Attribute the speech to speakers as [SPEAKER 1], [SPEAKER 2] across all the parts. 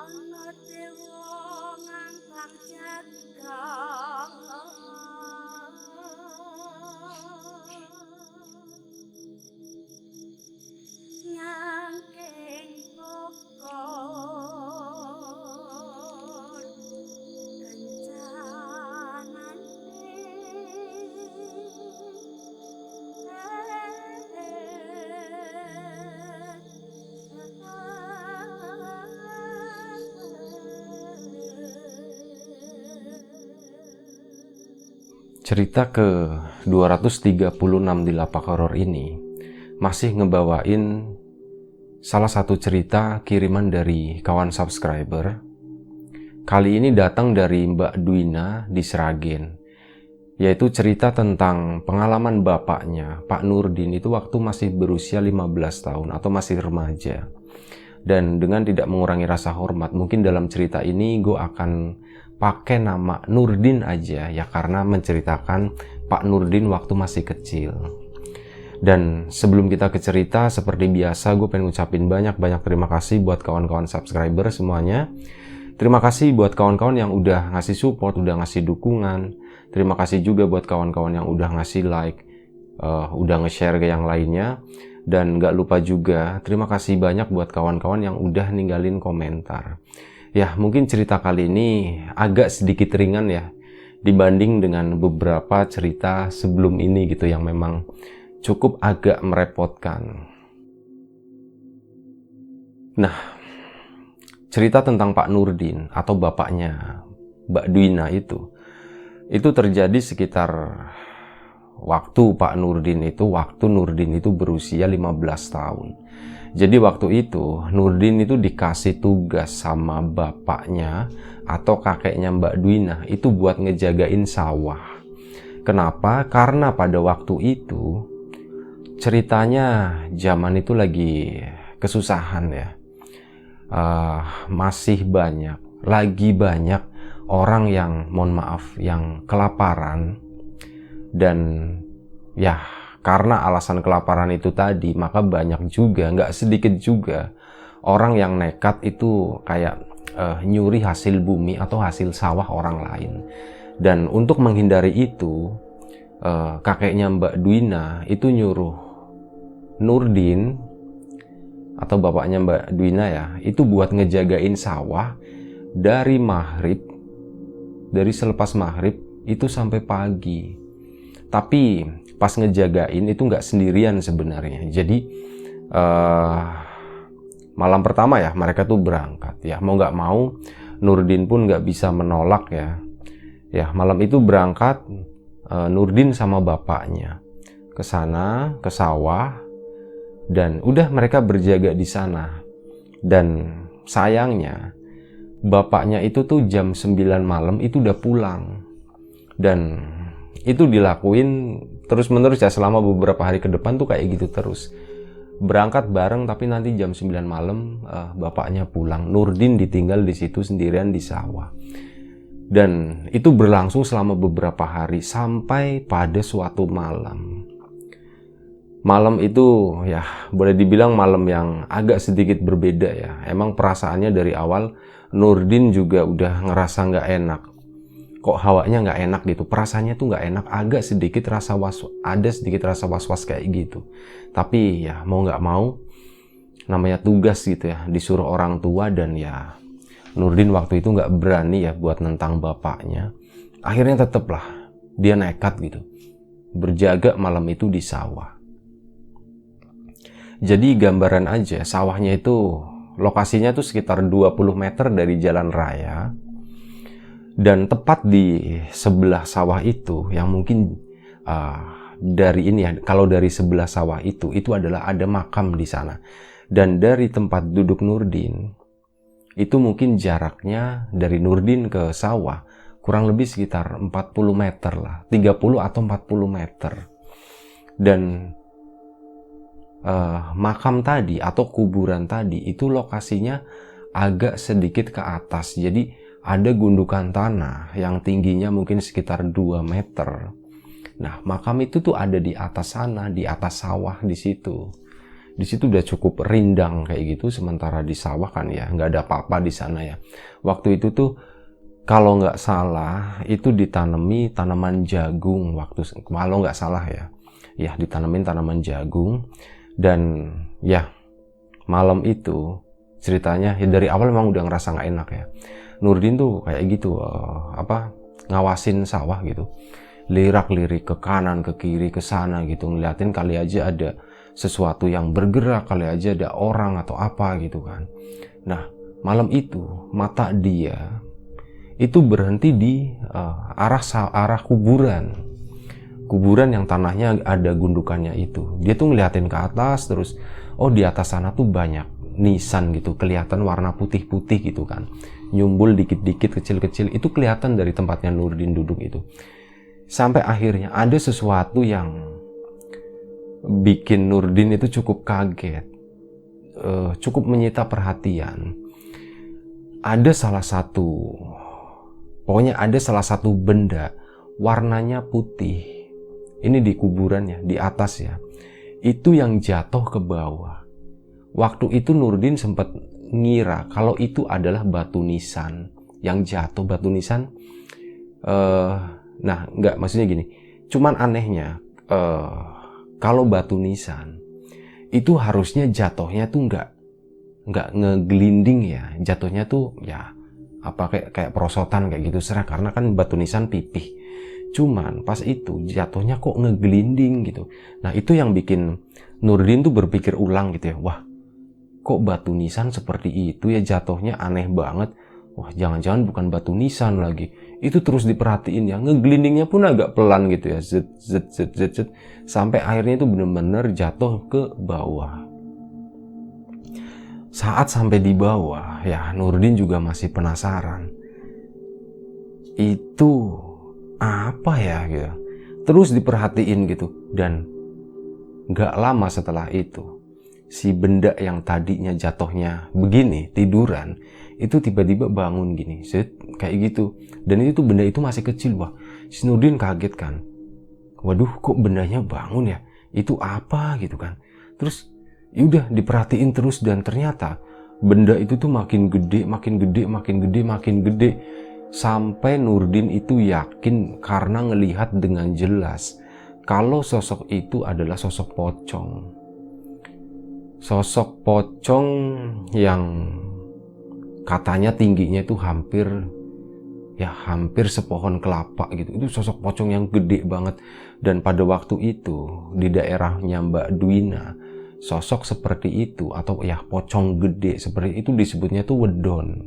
[SPEAKER 1] Ana dewa ngangkang jagat nyangking bokor
[SPEAKER 2] Cerita ke 236 di Lapak Horor ini masih ngebawain salah satu cerita kiriman dari kawan subscriber. Kali ini datang dari Mbak Dwina di Sragen, yaitu cerita tentang pengalaman bapaknya, Pak Nurdin, itu waktu masih berusia 15 tahun atau masih remaja. Dan dengan tidak mengurangi rasa hormat, mungkin dalam cerita ini gue akan pakai nama Nurdin aja ya, karena menceritakan Pak Nurdin waktu masih kecil. Dan sebelum kita ke cerita, seperti biasa gue pengen ngucapin banyak-banyak terima kasih buat kawan-kawan subscriber semuanya. Terima kasih buat kawan-kawan yang udah ngasih support, udah ngasih dukungan. Terima kasih juga buat kawan-kawan yang udah ngasih like, udah nge-share ke yang lainnya. Dan gak lupa juga terima kasih banyak buat kawan-kawan yang udah ninggalin komentar. Ya, mungkin cerita kali ini agak sedikit ringan ya, dibanding dengan beberapa cerita sebelum ini gitu yang memang cukup agak merepotkan. Nah, cerita tentang Pak Nurdin atau bapaknya Mbak Dwina itu terjadi sekitar waktu Pak Nurdin itu berusia 15 tahun. Jadi waktu itu Nurdin itu dikasih tugas sama bapaknya atau kakeknya Mbak Dwina itu buat ngejagain sawah. Kenapa? Karena pada waktu itu ceritanya zaman itu lagi kesusahan ya. Masih lagi banyak orang yang mohon maaf yang kelaparan. Dan ya karena alasan kelaparan itu tadi, maka banyak juga, nggak sedikit juga orang yang nekat itu kayak nyuri hasil bumi atau hasil sawah orang lain. Dan untuk menghindari itu, kakeknya Mbak Dwina itu nyuruh Nurdin atau bapaknya Mbak Dwina ya, itu buat ngejagain sawah dari selepas maghrib itu sampai pagi. Tapi pas ngejagain itu nggak sendirian sebenarnya. Jadi malam pertama ya mereka tuh berangkat ya, mau nggak mau Nurdin pun nggak bisa menolak ya. Ya malam itu berangkat Nurdin sama bapaknya ke sana, ke sawah, dan udah mereka berjaga di sana. Dan sayangnya bapaknya itu tuh jam 9 malam itu udah pulang. Dan itu dilakuin terus-menerus ya selama beberapa hari ke depan tuh kayak gitu terus. Berangkat bareng tapi nanti jam 9 malam bapaknya pulang. Nurdin ditinggal di situ sendirian di sawah. Dan itu berlangsung selama beberapa hari sampai pada suatu malam. Malam itu ya boleh dibilang malam yang agak sedikit berbeda ya. Emang perasaannya dari awal Nurdin juga udah ngerasa nggak enak. Kok hawanya nggak enak gitu, perasaannya tuh nggak enak, agak sedikit ada sedikit rasa was-was kayak gitu. Tapi ya mau nggak mau, namanya tugas gitu ya, disuruh orang tua, dan ya Nurdin waktu itu nggak berani ya buat nentang bapaknya. Akhirnya tetaplah dia nekat gitu, berjaga malam itu di sawah. Jadi gambaran aja, sawahnya itu lokasinya tuh sekitar 20 meter dari jalan raya. Dan tepat di sebelah sawah itu, yang mungkin dari ini ya, kalau dari sebelah sawah itu adalah ada makam di sana. Dan dari tempat duduk Nurdin, itu mungkin jaraknya dari Nurdin ke sawah kurang lebih sekitar 40 meter lah, 30 atau 40 meter. Dan makam tadi atau kuburan tadi itu lokasinya agak sedikit ke atas. Jadi ada gundukan tanah yang tingginya mungkin sekitar 2 meter. Nah, makam itu tuh ada di atas sana, di atas sawah di situ. Di situ udah cukup rindang kayak gitu, sementara di sawah kan ya nggak ada apa-apa di sana ya. Waktu itu tuh kalau nggak salah itu ditanami tanaman jagung kalau nggak salah ya. Ya, ditanemin tanaman jagung. Dan ya malam itu ceritanya ya dari awal memang udah ngerasa nggak enak ya. Nurdin tuh kayak gitu ngawasin sawah gitu, lirak-lirik ke kanan ke kiri ke sana gitu, ngeliatin kali aja ada sesuatu yang bergerak, kali aja ada orang atau apa gitu kan. Nah malam itu mata dia itu berhenti di arah kuburan yang tanahnya ada gundukannya itu. Dia tuh ngeliatin ke atas terus, oh di atas sana tuh banyak nisan gitu, kelihatan warna putih-putih gitu kan, nyumbul dikit-dikit kecil-kecil, itu kelihatan dari tempatnya Nurdin duduk itu. Sampai akhirnya ada sesuatu yang bikin Nurdin itu cukup kaget, cukup menyita perhatian. Ada salah satu benda warnanya putih, ini di kuburannya di atas ya, itu yang jatuh ke bawah. Waktu itu Nurdin sempat ngira kalau itu adalah batu nisan yang jatuh. Batu nisan nah nggak, maksudnya gini, cuman anehnya kalau batu nisan itu harusnya jatuhnya tuh nggak ngegelinding ya, jatuhnya tuh ya apa kayak perosotan kayak gitu serah, karena kan batu nisan pipih. Cuman pas itu jatuhnya kok ngegelinding gitu. Nah itu yang bikin Nurdin tuh berpikir ulang gitu ya, wah kok batu nisan seperti itu ya jatuhnya, aneh banget. Wah jangan-jangan bukan batu nisan lagi. Itu terus diperhatiin ya, ngegelindingnya pun agak pelan gitu ya, zet, sampai akhirnya itu benar-benar jatuh ke bawah. Saat sampai di bawah ya Nurdin juga masih penasaran, itu apa ya gitu. Terus diperhatiin gitu, dan gak lama setelah itu si benda yang tadinya jatuhnya begini tiduran itu tiba-tiba bangun gini, set, kayak gitu. Dan itu benda itu masih kecil. Wah, si Nurdin kaget kan, waduh kok bendanya bangun ya, itu apa gitu kan. Terus yaudah diperhatiin terus, dan ternyata benda itu tuh makin gede sampai Nurdin itu yakin karena ngelihat dengan jelas kalau sosok itu adalah sosok pocong yang katanya tingginya itu hampir sepohon kelapa gitu. Itu sosok pocong yang gede banget. Dan pada waktu itu di daerahnya Mbak Dwina, sosok seperti itu atau ya pocong gede seperti itu disebutnya tuh wedon.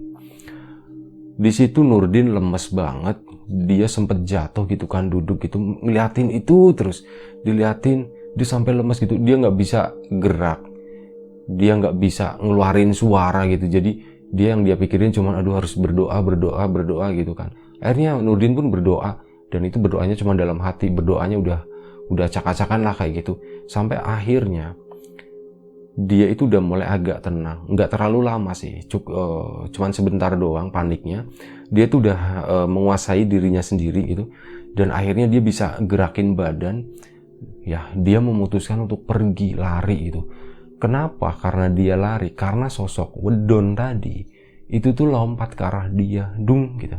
[SPEAKER 2] Di situ Nurdin lemes banget, dia sempet jatuh gitu kan, duduk gitu ngeliatin itu terus, diliatin, dia sampai lemes gitu, dia nggak bisa gerak, dia nggak bisa ngeluarin suara gitu. Jadi dia pikirin cuman aduh harus berdoa gitu kan. Akhirnya Nurdin pun berdoa, dan itu berdoanya cuma dalam hati, berdoanya udah acak-acakan lah kayak gitu. Sampai akhirnya dia itu udah mulai agak tenang, nggak terlalu lama sih, cuman sebentar doang paniknya. Dia tuh udah menguasai dirinya sendiri gitu, dan akhirnya dia bisa gerakin badan. Ya, dia memutuskan untuk pergi lari itu. Kenapa? Karena dia lari karena sosok wedon tadi itu tuh lompat ke arah dia, dung gitu,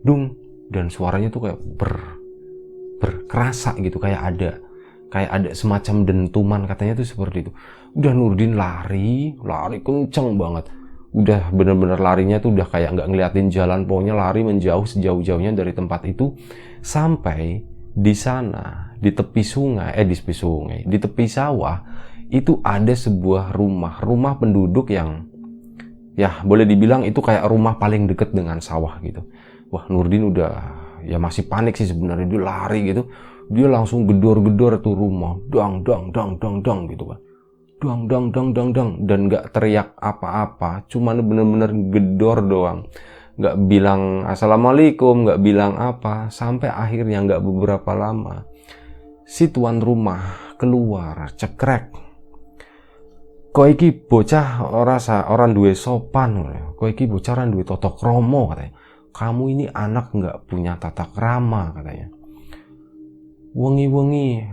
[SPEAKER 2] dung, dan suaranya tuh kayak berkerasa gitu, kayak ada semacam dentuman, katanya tuh seperti itu. Udah Nurdin lari kenceng banget, udah bener-bener larinya tuh udah kayak nggak ngeliatin jalan, pokoknya lari menjauh sejauh-jauhnya dari tempat itu. Sampai di sana di tepi sawah itu ada sebuah rumah penduduk yang ya boleh dibilang itu kayak rumah paling deket dengan sawah gitu. Wah, Nurdin udah ya masih panik sih sebenarnya, dia lari gitu. Dia langsung gedor-gedor tuh rumah, dang gitu kan, dang, dan nggak teriak apa-apa, cuman bener-bener gedor doang, nggak bilang assalamualaikum, nggak bilang apa. Sampai akhirnya nggak beberapa lama si tuan rumah keluar cekrek, "Kowe iki bocah orang duwe sopan, kowe iki bocah ora duwe tata krama," katanya. "Kamu ini anak nggak punya tata krama," katanya. "Wengi-wengi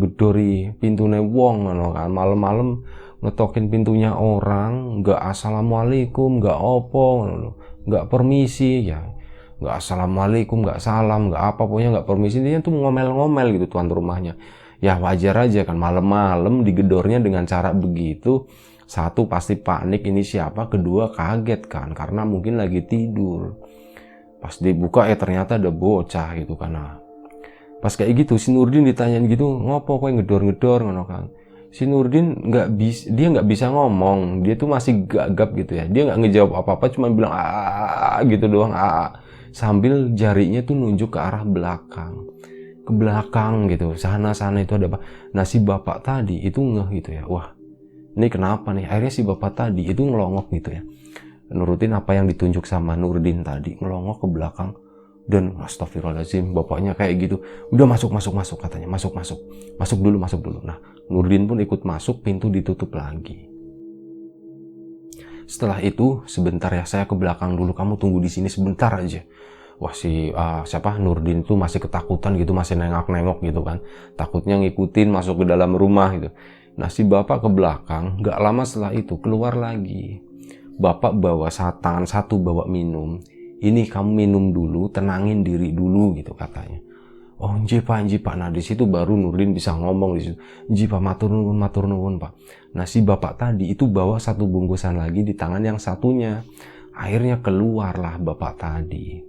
[SPEAKER 2] gedori pintune wong ngono kan, malam-malam ngetokin pintunya orang, nggak assalamualaikum, nggak opo ngono, nggak permisi ya, nggak assalamualaikum, nggak salam, nggak apa, pokoknya nggak permisi. Dia tuh ngomel-ngomel gitu tuan rumahnya. Ya wajar aja kan, malam-malam digedornya dengan cara begitu. Satu pasti panik, ini siapa, kedua kaget kan, karena mungkin lagi tidur. Pas dibuka ternyata ada bocah gitu kan. Nah, pas kayak gitu si Nurdin ditanyain gitu, ngopo kowe ngedor-ngedor ngono kan. Si Nurdin nggak bisa ngomong, dia tuh masih gagap gitu ya. Dia nggak ngejawab apa-apa, cuma bilang gitu doang, sambil jarinya tuh nunjuk ke arah belakang, ke belakang gitu, sana itu ada apa. Nah si bapak tadi itu ngeh gitu ya, wah ini kenapa nih. Akhirnya si bapak tadi itu ngelongok gitu ya, nurutin apa yang ditunjuk sama Nurdin tadi, ngelongok ke belakang. Dan astagfirullahaladzim, bapaknya kayak gitu, udah masuk katanya, masuk dulu. Nah Nurdin pun ikut masuk, pintu ditutup lagi. Setelah itu sebentar ya, saya ke belakang dulu, kamu tunggu di sini sebentar aja. Wah si Nurdin tuh masih ketakutan gitu, masih nengok gitu kan, takutnya ngikutin masuk ke dalam rumah gitu. Nah si bapak ke belakang, gak lama setelah itu keluar lagi. Bapak bawa tangan satu bawa minum. Ini kamu minum dulu, tenangin diri dulu gitu katanya. Oh nji pak. Nah di situ baru Nurdin bisa ngomong di situ. Nji pak, matur nuwun pak. Nah si bapak tadi itu bawa satu bungkusan lagi di tangan yang satunya. Akhirnya keluarlah bapak tadi.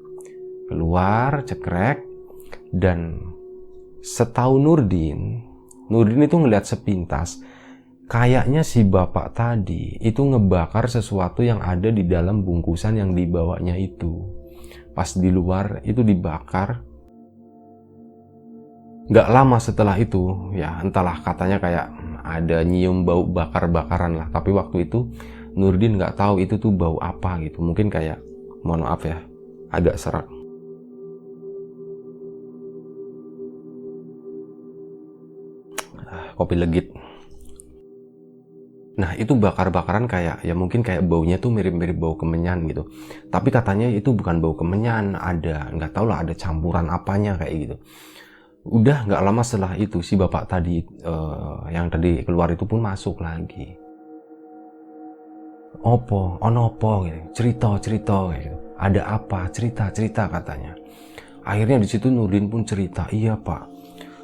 [SPEAKER 2] Keluar cekrek, dan setahu Nurdin itu ngeliat sepintas, kayaknya si bapak tadi itu ngebakar sesuatu yang ada di dalam bungkusan yang dibawanya itu. Pas di luar itu dibakar. Gak lama setelah itu, ya entahlah, katanya kayak ada nyium bau bakar-bakaran lah. Tapi waktu itu Nurdin gak tahu itu tuh bau apa gitu. Mungkin kayak, mohon maaf ya, agak serak. Kopi legit. Nah itu bakar-bakaran kayak, ya mungkin kayak baunya tuh mirip-mirip bau kemenyan gitu. Tapi katanya itu bukan bau kemenyan, nggak tahu lah ada campuran apanya kayak gitu. Udah nggak lama setelah itu si bapak tadi yang tadi keluar itu pun masuk lagi. Opo gitu, cerita gitu. Ada apa, cerita katanya. Akhirnya di situ Nurdin pun cerita, iya pak,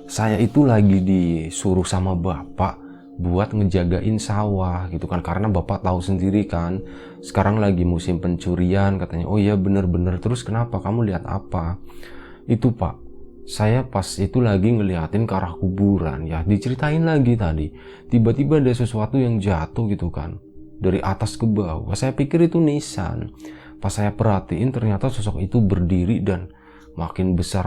[SPEAKER 2] saya itu lagi disuruh sama bapak buat ngejagain sawah gitu kan, karena bapak tahu sendiri kan sekarang lagi musim pencurian katanya. Oh iya bener. Terus kenapa, kamu lihat apa? Itu pak, saya pas itu lagi ngeliatin ke arah kuburan ya, diceritain lagi tadi, tiba-tiba ada sesuatu yang jatuh gitu kan dari atas ke bawah. Saya pikir itu nisan. Pas saya perhatiin ternyata sosok itu berdiri dan makin besar.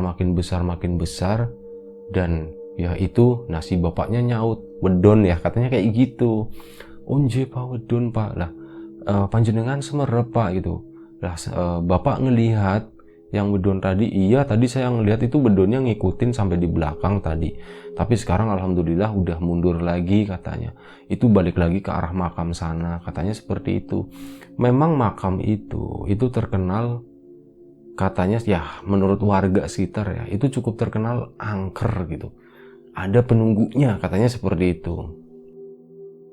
[SPEAKER 2] Dan ya itu, nasi bapaknya nyaut, wedon ya katanya kayak gitu. Onje pak, wedon pak lah, panjenengan semerep pak gitu lah. Bapak ngelihat yang wedon tadi, iya tadi saya ngelihat itu wedonnya ngikutin sampai di belakang tadi, tapi sekarang alhamdulillah udah mundur lagi katanya. Itu balik lagi ke arah makam sana katanya, seperti itu. Memang makam itu terkenal katanya ya, menurut warga sekitar ya, itu cukup terkenal angker gitu. Ada penunggunya katanya, seperti itu.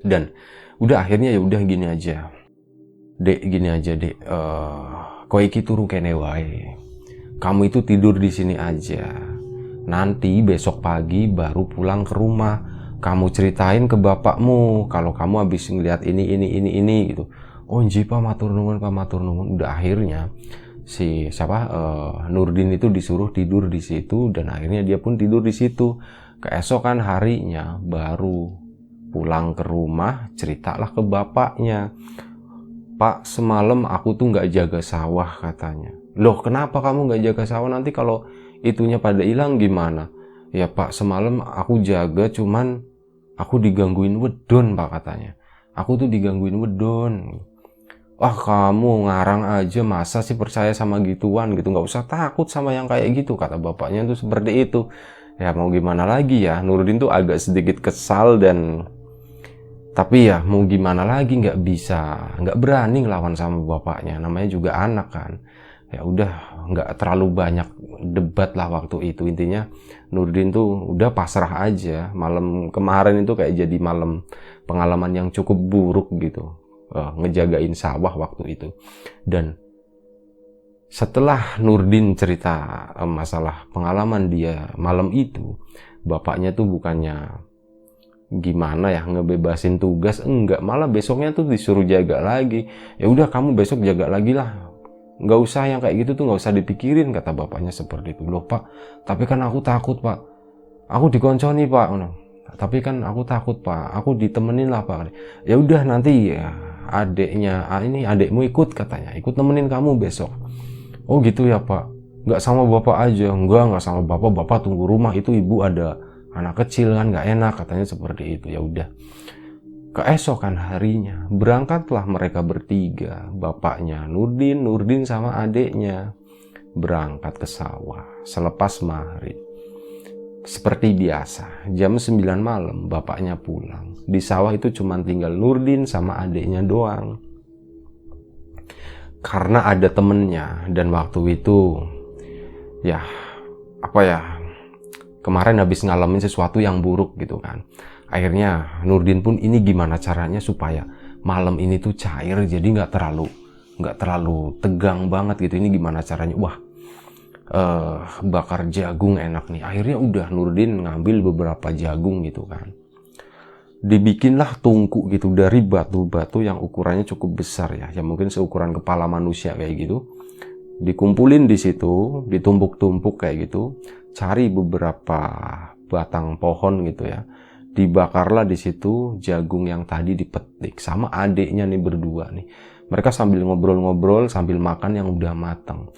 [SPEAKER 2] Dan udah akhirnya ya udah gini aja dek, kowe iki turu kene wae. Kamu itu tidur di sini aja. Nanti besok pagi baru pulang ke rumah. Kamu ceritain ke bapakmu kalau kamu habis ngeliat ini gitu. Oh nji pak, matur nuwun. Udah akhirnya si Nurdin itu disuruh tidur di situ, dan akhirnya dia pun tidur di situ. Keesokan harinya baru pulang ke rumah, ceritalah ke bapaknya. Pak, semalam aku tuh nggak jaga sawah katanya. Loh kenapa kamu nggak jaga sawah, nanti kalau itunya pada hilang gimana? Ya pak, semalam aku jaga, cuman aku digangguin wedon pak katanya. Aku tuh digangguin wedon. Wah kamu ngarang aja, masa sih percaya sama gituan gitu, nggak usah takut sama yang kayak gitu, kata bapaknya tuh seperti itu. Ya mau gimana lagi ya, Nurdin tuh agak sedikit kesal, tapi ya mau gimana lagi, nggak berani ngelawan sama bapaknya, namanya juga anak kan. Ya udah, nggak terlalu banyak debat lah waktu itu. Intinya Nurdin tuh udah pasrah aja. Malam kemarin itu kayak jadi malam pengalaman yang cukup buruk gitu, ngejagain sawah waktu itu. Dan setelah Nurdin cerita masalah pengalaman dia malam itu, bapaknya tuh bukannya gimana ya ngebebasin tugas, enggak, malah besoknya tuh disuruh jaga lagi. Ya udah, kamu besok jaga lagi lah, nggak usah yang kayak gitu tuh, nggak usah dipikirin, kata bapaknya seperti itu. Loh Pak, tapi kan aku takut Pak, aku dikonconi Pak. Tapi kan aku takut Pak, aku ditemenin lah Pak. Ya udah, nanti ya adeknya ini adekmu ikut, katanya ikut nemenin kamu besok. Oh gitu ya Pak, nggak sama bapak aja? Nggak sama bapak, bapak tunggu rumah, itu ibu ada anak kecil kan, nggak enak, katanya seperti itu. Ya udah, keesokan harinya berangkatlah mereka bertiga, bapaknya Nurdin sama adeknya, berangkat ke sawah selepas maghrib. Seperti biasa, jam 9 malam bapaknya pulang. Di sawah itu cuma tinggal Nurdin sama adeknya doang. Karena ada temennya, dan waktu itu ya apa ya, kemarin habis ngalamin sesuatu yang buruk gitu kan. Akhirnya Nurdin pun ini gimana caranya supaya malam ini tuh cair, jadi nggak terlalu tegang banget gitu. Ini gimana caranya? Wah, bakar jagung enak nih. Akhirnya udah Nurdin ngambil beberapa jagung gitu kan. Dibikinlah tungku gitu dari batu-batu yang ukurannya cukup besar ya. Ya mungkin seukuran kepala manusia kayak gitu. Dikumpulin di situ, ditumpuk-tumpuk kayak gitu. Cari beberapa batang pohon gitu ya. Dibakarlah di situ jagung yang tadi dipetik sama adiknya nih berdua nih. Mereka sambil ngobrol-ngobrol sambil makan yang udah matang.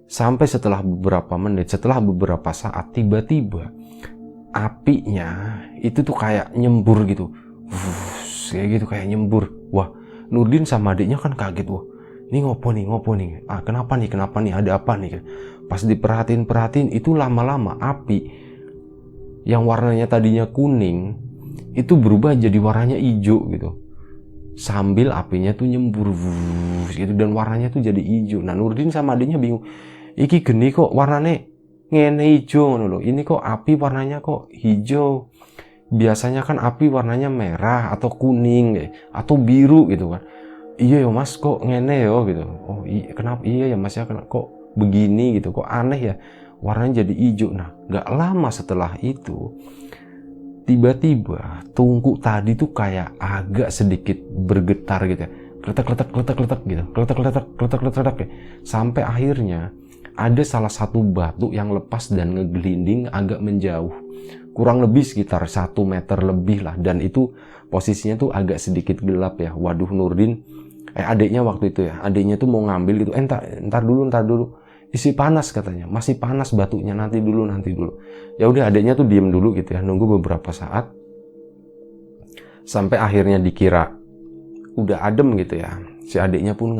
[SPEAKER 2] Sampai setelah beberapa menit, setelah beberapa saat, tiba-tiba apinya itu tuh kayak nyembur gitu. Kayak gitu, kayak nyembur. Wah, Nurdin sama adiknya kan kaget. Wah, ini ngopo nih? Kenapa nih? Ada apa nih? Pas diperhatiin itu lama-lama api yang warnanya tadinya kuning itu berubah jadi warnanya hijau gitu. Sambil apinya tuh nyembur gitu dan warnanya tuh jadi hijau. Nah, Nurdin sama adiknya bingung. Iki geni kok warnanya ngene hijau loh. Ini kok api warnanya kok hijau? Biasanya kan api warnanya merah atau kuning atau biru gitu kan. Iya ya Mas, kok ngene ya gitu. Oh iya, kenapa? Iya ya Mas ya, kok begini gitu, kok aneh ya, warnanya jadi hijau. Nah, gak lama setelah itu tiba-tiba tungku tadi tuh kayak agak sedikit bergetar gitu ya, kletak gitu, kletak ya. Sampai akhirnya ada salah satu batu yang lepas dan ngegelinding agak menjauh, kurang lebih sekitar 1 meter lebih lah, dan itu posisinya tuh agak sedikit gelap ya. Waduh, Nurdin adiknya waktu itu ya, adiknya tuh mau ngambil gitu, entar dulu, isi panas katanya, masih panas batunya, nanti dulu. Ya udah, adiknya tuh diem dulu gitu ya, nunggu beberapa saat sampai akhirnya dikira udah adem gitu ya. Si adiknya pun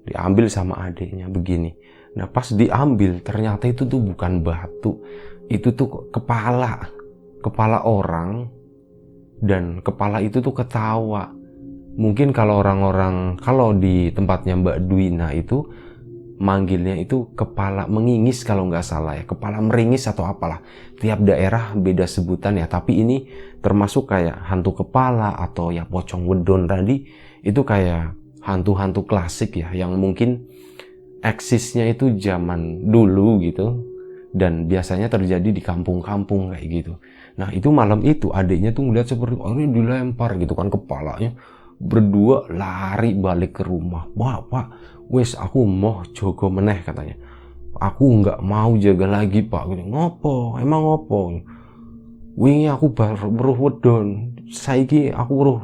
[SPEAKER 2] diambil sama adiknya begini. Nah, pas diambil ternyata itu tuh bukan batu, itu tuh kepala orang, dan kepala itu tuh ketawa. Mungkin kalau kalau di tempatnya Mbak Dwina itu manggilnya itu kepala mengingis kalau nggak salah ya, kepala meringis atau apalah. Tiap daerah beda sebutan ya, tapi ini termasuk kayak hantu kepala atau ya pocong wedon tadi, itu kayak hantu-hantu klasik ya, yang mungkin eksisnya itu zaman dulu gitu, dan biasanya terjadi di kampung-kampung kayak gitu. Nah, itu malam itu adiknya tuh ngeliat seperti ini dilempar gitu kan kepalanya. Berdua lari balik ke rumah. Pak, wes aku mau jogo meneh katanya. Aku nggak mau jaga lagi Pak. Ngopo? Emang ngopo? Wingi aku beruh wedon. Saiki aku beruh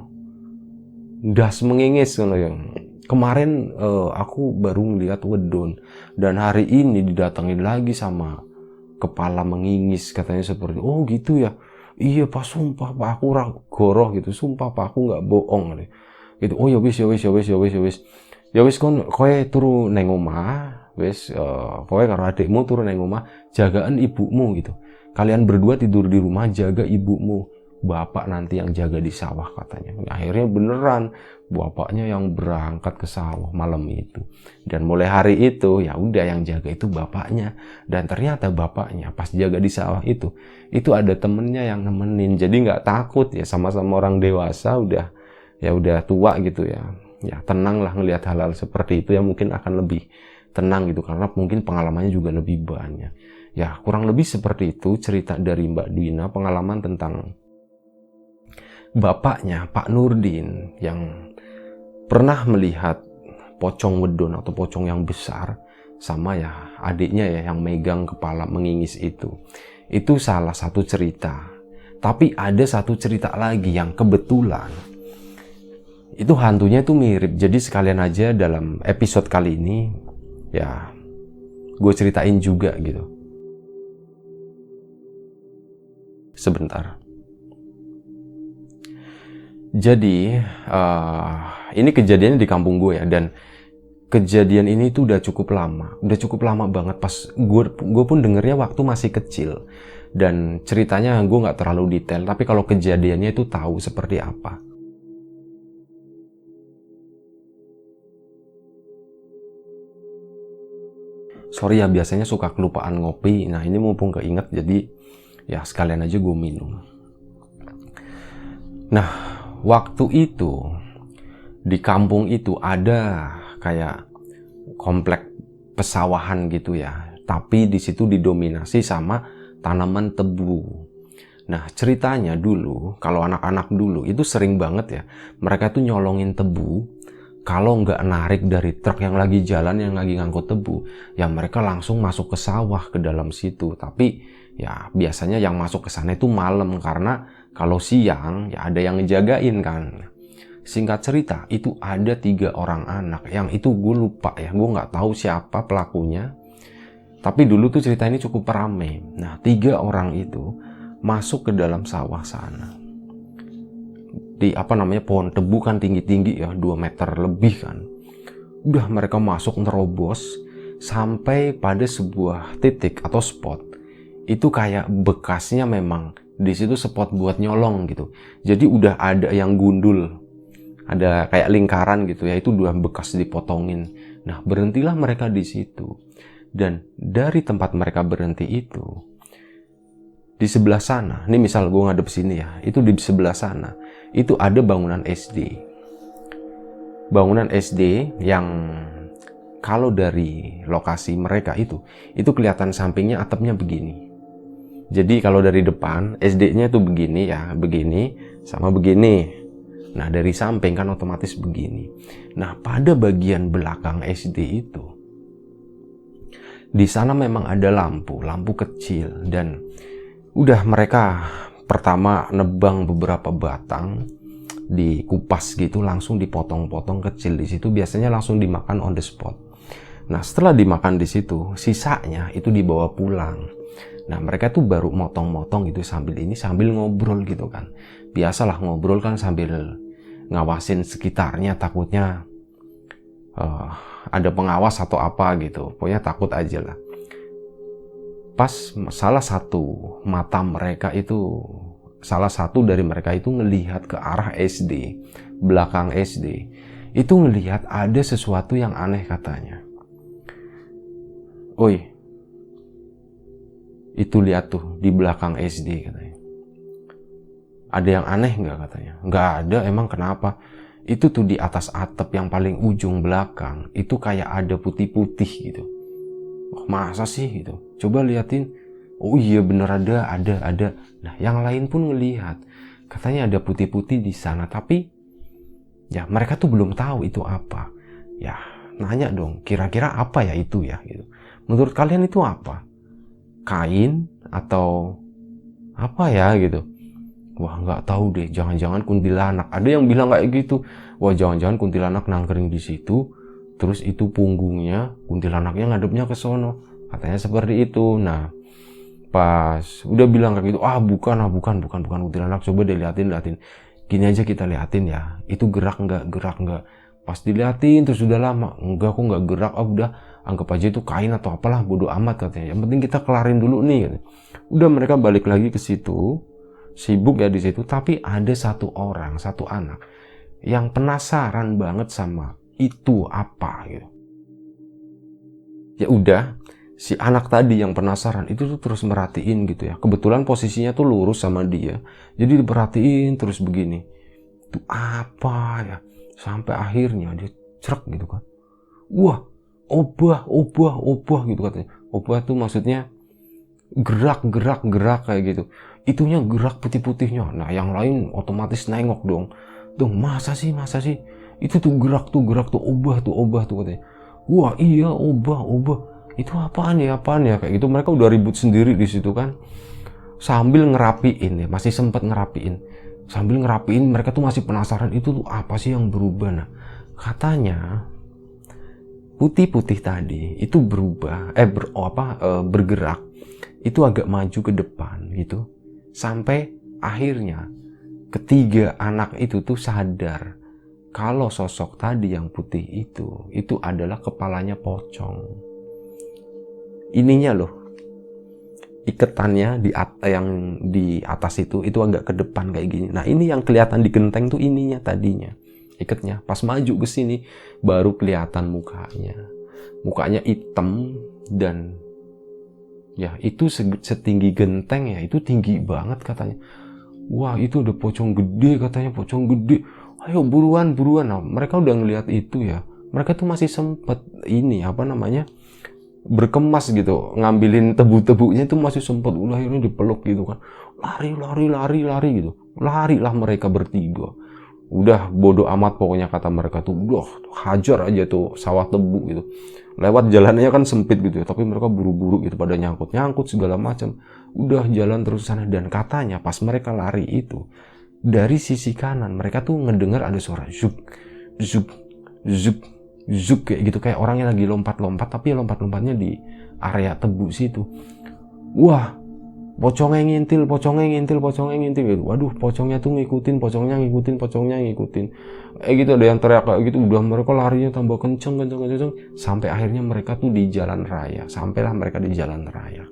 [SPEAKER 2] ndas mengingis ngono ya. Kemarin aku baru ngeliat wedon, dan hari ini didatengin lagi sama kepala mengingis katanya seperti. Oh gitu ya. Iya Pak, sumpah Pak, aku goroh gitu, sumpah Pak, aku nggak bohong gitu. Oh ya wis. Ya wis kon kowe turu neng omah, wis kowe karo adikmu turu neng omah, jagaan ibumu gitu. Kalian berdua tidur di rumah, jaga ibumu. bapak nanti yang jaga di sawah katanya. Akhirnya beneran bapaknya yang berangkat ke sawah malam itu. Dan mulai hari itu ya udah yang jaga itu bapaknya. Dan ternyata bapaknya pas jaga di sawah itu ada temennya yang nemenin. Jadi nggak takut ya, sama-sama orang dewasa udah tua gitu ya. Ya tenang lah ngelihat hal-hal seperti itu ya, mungkin akan lebih tenang gitu karena mungkin pengalamannya juga lebih banyak. Ya kurang lebih seperti itu cerita dari Mbak Dwina, pengalaman tentang bapaknya Pak Nurdin yang pernah melihat pocong wedon atau pocong yang besar sama ya adiknya ya yang megang kepala mengingis itu. Itu salah satu cerita. Tapi ada satu cerita lagi yang kebetulan itu hantunya itu mirip. Jadi sekalian aja dalam episode kali ini ya gue ceritain juga gitu. Sebentar. Jadi ini kejadiannya di kampung gue ya, dan kejadian ini tuh udah cukup lama banget. Pas gue pun dengernya waktu masih kecil, dan ceritanya gue nggak terlalu detail, tapi kalau kejadiannya itu tahu seperti apa. Sorry ya, biasanya suka kelupaan ngopi. Nah ini mumpung keinget, jadi ya sekalian aja gue minum. Nah waktu itu di kampung itu ada kayak komplek pesawahan gitu ya, tapi di situ didominasi sama tanaman tebu. Nah ceritanya dulu kalau anak-anak dulu itu sering banget ya mereka tuh nyolongin tebu. Kalau nggak narik dari truk yang lagi jalan, yang lagi ngangkut tebu, ya mereka langsung masuk ke sawah ke dalam situ. Tapi ya biasanya yang masuk ke sana itu malam, karena kalau siang ya ada yang ngejagain kan. Singkat cerita itu ada 3 orang anak, yang itu gue lupa ya, gue nggak tahu siapa pelakunya. Tapi dulu tuh cerita ini cukup ramai. Nah 3 orang itu masuk ke dalam sawah sana. Di pohon tebu kan tinggi-tinggi ya, 2 meter lebih kan. Udah mereka masuk nerobos sampai pada sebuah titik atau spot. Itu kayak bekasnya memang di situ spot buat nyolong gitu. Jadi udah ada yang gundul. Ada kayak lingkaran gitu ya, itu 2 bekas dipotongin. Nah, berhentilah mereka di situ. Dan dari tempat mereka berhenti itu, di sebelah sana, ini misal gue ngadep sini ya, itu di sebelah sana, itu ada bangunan SD. Bangunan SD yang kalau dari lokasi mereka itu kelihatan sampingnya atapnya begini. Jadi kalau dari depan, SD-nya tuh begini ya, begini, sama begini. Nah dari samping kan otomatis begini. Nah pada bagian belakang SD itu, di sana memang ada lampu kecil, dan udah mereka pertama nebang beberapa batang, dikupas gitu, langsung dipotong-potong kecil di situ. Biasanya langsung dimakan on the spot. Nah setelah dimakan di situ, sisanya itu dibawa pulang. Nah mereka tuh baru motong-motong gitu sambil ngobrol gitu kan. Biasalah ngobrol kan sambil ngawasin sekitarnya, takutnya ada pengawas atau apa gitu. Pokoknya takut aja lah. Pas salah satu dari mereka itu ngelihat ke arah SD, belakang SD, itu ngelihat ada sesuatu yang aneh katanya. Oi, itu lihat tuh di belakang SD katanya. Ada yang aneh nggak katanya? Nggak ada, emang kenapa? Itu tuh di atas atap yang paling ujung belakang, itu kayak ada putih-putih gitu. Oh, masa sih gitu? Coba liatin. Oh iya bener ada. Nah yang lain pun ngelihat. Katanya ada putih-putih di sana. Tapi ya mereka tuh belum tahu itu apa. Ya nanya dong, kira-kira apa ya itu ya gitu. Menurut kalian itu apa? Kain atau apa ya gitu? Wah nggak tahu deh, jangan-jangan kuntilanak. Ada yang bilang kayak gitu. Wah jangan-jangan kuntilanak nangkring di situ. Terus itu punggungnya, kuntilanaknya ngadepnya ke sono. Katanya seperti itu. Nah, pas udah bilang kayak gitu, bukan kuntilanak. Coba deh liatin. Gini aja kita liatin ya. Itu gerak nggak? Pas diliatin terus udah lama. Enggak, kok nggak gerak. Udah anggap aja itu kain atau apalah, bodo amat katanya. Yang penting kita kelarin dulu nih. Udah mereka balik lagi ke situ. sibuk ya di situ, tapi ada satu orang, satu anak yang penasaran banget sama itu apa gitu. Ya udah, si anak tadi yang penasaran itu tuh terus merhatiin gitu ya. Kebetulan posisinya tuh lurus sama dia. Jadi diperhatiin terus begini. Itu apa ya? Sampai akhirnya dia cerek gitu kan. Wah, obah gitu katanya. Obah tuh maksudnya gerak kayak gitu. Itunya gerak putih-putihnya. Nah, yang lain otomatis nengok dong. Tuh, masa sih? Itu tuh gerak tuh, obah tuh katanya. Wah, iya, obah. Itu apaan ya? Kayak gitu. Mereka udah ribut sendiri di situ kan. Sambil ngerapiin ya, masih sempat ngerapiin. Sambil ngerapiin, mereka tuh masih penasaran itu tuh apa sih yang berubah. Nah, katanya putih-putih tadi itu bergerak itu agak maju ke depan gitu, sampai akhirnya ketiga anak itu tuh sadar kalau sosok tadi yang putih itu adalah kepalanya pocong. Ininya loh, iketannya yang di atas itu agak ke depan kayak gini. Nah, ini yang kelihatan di genteng tuh ininya tadinya, ikatnya. Pas maju ke sini baru kelihatan mukanya hitam, dan ya itu setinggi genteng ya, itu tinggi banget katanya. Wah, itu ada pocong gede katanya, pocong gede. Ayo buruan. Nah, mereka udah ngelihat itu ya. Mereka tuh masih sempet berkemas gitu, ngambilin tebu-tebunya itu masih sempet. Udah akhirnya dipeluk gitu kan. Lari gitu. Larilah mereka bertiga. Udah bodoh amat pokoknya kata mereka tuh. Udah hajar aja tuh sawah tebu gitu. Lewat jalannya kan sempit gitu ya, tapi mereka buru-buru gitu, pada nyangkut segala macam. Udah jalan terus sana, dan katanya pas mereka lari itu dari sisi kanan mereka tuh ngedengar ada suara zuk kayak gitu, kayak orangnya lagi lompat-lompat, tapi lompat-lompatnya di area tebu situ. Wah, pocongnya ngintil gitu. Waduh, pocongnya ngikutin. Gitu, ada yang teriak kayak gitu. Udah mereka larinya tambah kenceng. Sampai akhirnya mereka tuh di jalan raya. Sampailah mereka di jalan raya.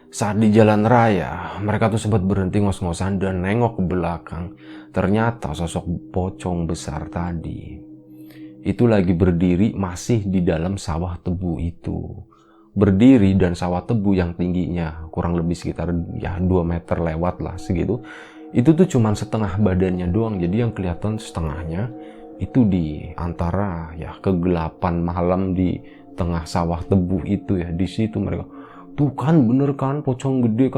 [SPEAKER 2] Saat di jalan raya, mereka tuh sempat berhenti ngos-ngosan dan nengok ke belakang. Ternyata sosok pocong besar tadi itu lagi berdiri masih di dalam sawah tebu itu. Berdiri, dan sawah tebu yang tingginya kurang lebih sekitar ya 2 meter lewat lah segitu. Itu tuh cuman setengah badannya doang. Jadi yang kelihatan setengahnya itu di antara ya kegelapan malam di tengah sawah tebu itu ya. Di situ mereka, tuh kan bener kan pocong gede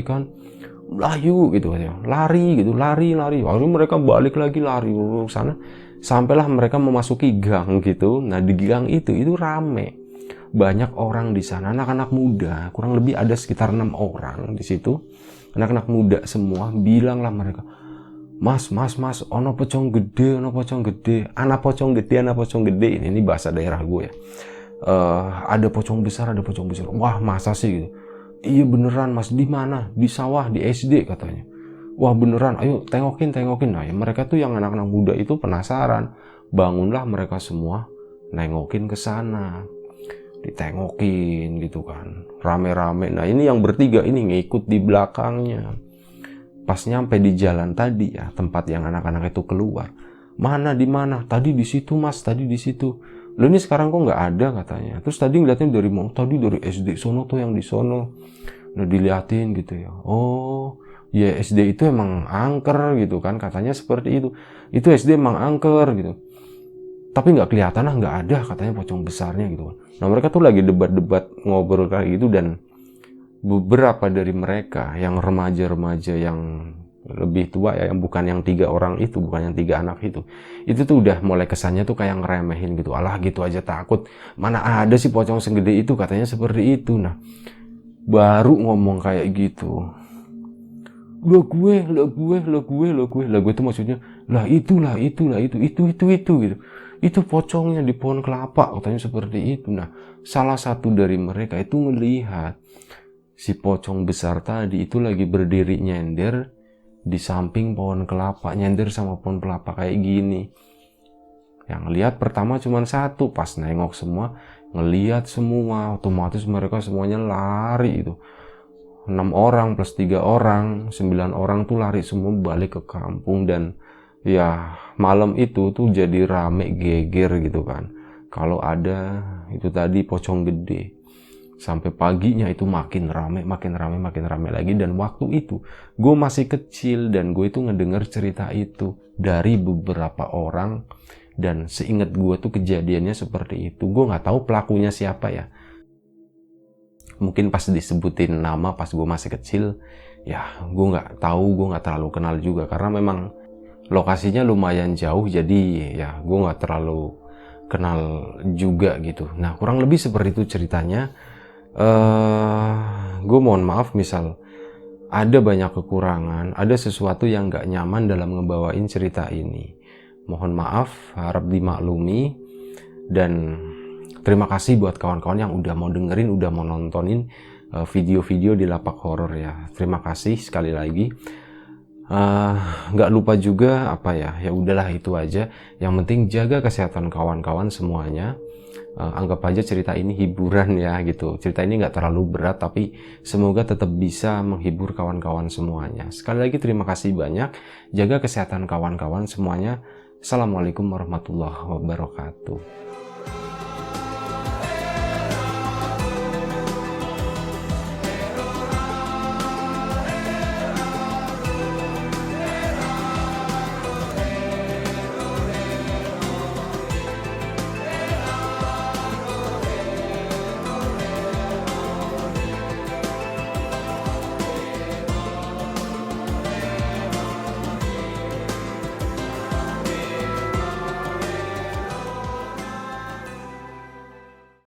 [SPEAKER 2] kan. Layu gitu aja. Lari. Lalu mereka balik lagi lari ke sana. Sampailah mereka memasuki gang gitu. Nah, di gang itu rame. Banyak orang di sana, anak-anak muda, kurang lebih ada sekitar 6 orang di situ. Anak-anak muda semua. Bilanglah mereka, Mas, ono pocong gede. Anak pocong gede. Ini bahasa daerah gue ya. Ada pocong besar. Wah, masa sih gitu? Iya beneran Mas, di mana? Di sawah, di SD katanya. Wah beneran, ayo tengokin. Nah, ya, mereka tuh yang anak-anak muda itu penasaran. Bangunlah mereka semua, nengokin ke sana. Ditengokin gitu kan, rame-rame. Nah, ini yang bertiga ini ngikut di belakangnya. Pas nyampe di jalan tadi ya, tempat yang anak-anak itu keluar. Di mana? Tadi di situ Mas, di situ. Loh, ini sekarang kok nggak ada katanya. Terus tadi ngeliatin dari mana? Tadi dari SD sono tuh, yang di sono. Nah, diliatin gitu ya. Oh, ya SD itu emang angker gitu kan, katanya seperti itu. Itu SD emang angker gitu. Tapi nggak kelihatan nggak ada katanya pocong besarnya gitu kan. Nah, mereka tuh lagi debat-debat ngobrol kayak gitu, dan beberapa dari mereka yang remaja-remaja yang lebih tua ya, yang bukan yang 3 orang itu, bukan yang 3 anak itu tuh udah mulai kesannya tuh kayak ngeremehin gitu. Alah, gitu aja takut, mana ada sih pocong segede itu, katanya seperti itu. Nah, baru ngomong kayak gitu, lah gue tuh maksudnya itu gitu. Itu pocongnya di pohon kelapa, katanya seperti itu. Nah, salah satu dari mereka itu melihat si pocong besar tadi itu lagi berdiri nyender di samping pohon kelapa, nyender sama pohon kelapa kayak gini. Yang lihat pertama cuma satu, pas nengok semua, ngelihat semua, otomatis mereka semuanya lari itu. 6 orang plus 3 orang, 9 orang tuh lari semua balik ke kampung. Dan ya malam itu tuh jadi rame geger gitu kan. Kalau ada itu tadi pocong gede. Sampai paginya itu makin rame lagi. Dan waktu itu gue masih kecil dan gue itu ngedenger cerita itu dari beberapa orang. Dan seingat gue tuh kejadiannya seperti itu. Gue nggak tahu pelakunya siapa ya. Mungkin pas disebutin nama pas gue masih kecil, ya gue nggak tahu, gue nggak terlalu kenal juga karena memang lokasinya lumayan jauh, jadi ya gue nggak terlalu kenal juga gitu. Nah kurang lebih seperti itu ceritanya. Gue mohon maaf misal ada banyak kekurangan, ada sesuatu yang nggak nyaman dalam ngebawain cerita ini. Mohon maaf, harap dimaklumi. Dan terima kasih buat kawan-kawan yang udah mau dengerin, udah mau nontonin video-video di Lapak Horor ya. Terima kasih sekali lagi. Nggak lupa juga ya udahlah itu aja. Yang penting jaga kesehatan kawan-kawan semuanya. Anggap aja cerita ini hiburan ya gitu. Cerita ini nggak terlalu berat, tapi semoga tetap bisa menghibur kawan-kawan semuanya. Sekali lagi terima kasih banyak. Jaga kesehatan kawan-kawan semuanya. Assalamualaikum warahmatullahi wabarakatuh.